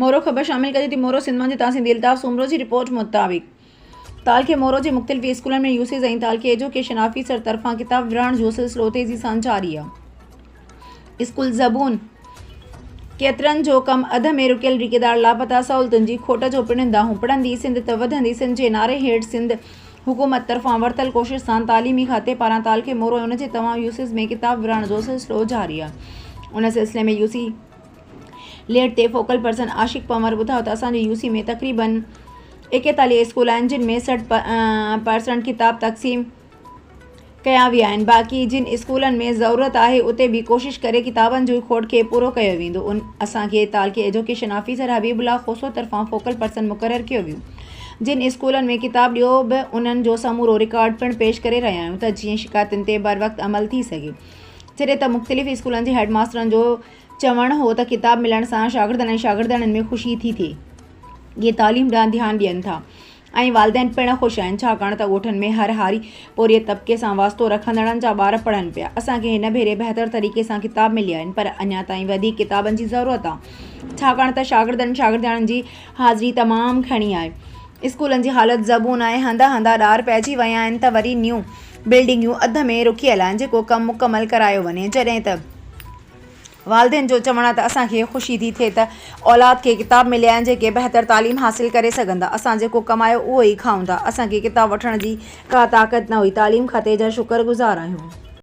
मोरो ख़बर शामिल करी थी। मोरो सिंध मंझि तहसील अल्ताफ़ सूमरो जी रिपोर्ट मुताबिक़ ताल खे मोरो जे मुख़्तलिफ़ स्कूलनि में यूसीज़ ऐं ताल खे एजुकेशन ऑफिसर तरफ़ां किताब विरहाइण जो सिलसिलो तेज़ी सां जारी आहे। स्कूल ज़बून केतिरनि जो कमु अध में रुकियल ठेकेदार लापता सहूलियतुनि जी खोट जो पिणंदा हूं। पढ़ंदी सिंध त वधंदी सिंध जे नारे हेठि सिंध हुकूमत तरफ़ां वरितल कोशिश सां तालीमी खाते पारां ताल खे मोरो ऐं उन जे तमामु यूसीज़ में किताब विरहाइण जो सिलसिलो जारी आहे। उन सिलसिले में यूसी लेट ते फोकल पर्सन आशिक़ पंवर ॿुधायो त असांजे यूसी में तक़रीबन 41 स्कूल आहिनि जिन में 60% किताब तक़सीम कया विया आहिनि। बाक़ी जिन स्कूलनि में ज़रूरत आहे उते बि कोशिश करे किताबनि जी खोट खे पूरो कयो वेंदो। असांखे ताल के एजुकेशन ऑफिसर हबीबुल्लाह खोसो तरफ़ां फोकल पर्सन मुक़ररु कयो वियो। जिन स्कूलनि में किताब ॾियो बि उन्हनि जो समूरो रिकॉर्ड पिणु पेश करे रहिया आहियूं त जीअं शिकायतुनि ते बर वक़्तु अमल थी सघे। जॾहिं त मुख़्तलिफ़ स्कूलनि जे हेड मास्टरनि जो चवणु हो त किताब मिलण सां शागिर्दनि ऐं शागिर्दियाणियुनि में ख़ुशी थी थिए। इहे तालीम ॾांहुं ध्यानु ॾियनि था ऐं वालिदैन पिणु ख़ुशि आहिनि छाकाणि त ॻोठनि में हर हारी पोरीअ तबिके सां वास्तो रखंदड़नि जा ॿार पढ़नि पिया। असांखे हिन भेरे बहितर तरीक़े सां किताब मिलिया आहिनि पर अञा ताईं वधीक किताबनि जी ज़रूरत आहे छाकाणि त शागिर्दनि शागिर्दियाणियुनि जी हाज़िरी तमामु घणी आहे। स्कूलनि जी हालति ज़बून आहे। हंधा हंधा ॾार पइजी विया आहिनि त वरी न्यू बिल्डिंगूं अध में रुकियल आहिनि जेको कमु मुकमल करायो वञे। जॾहिं त वालिदैन जो चवणु आहे त असांखे ख़ुशी थी थिए त औलाद खे किताब मिलिया आहिनि जेके बहितर तालीम हासिल करे सघंदा। असां जेको कमायो उहो ई खाऊं था। असांखे किताब वठण जी का ताक़त न हुई। तालीम खाते जा शुक्रगुज़ार आहियूं।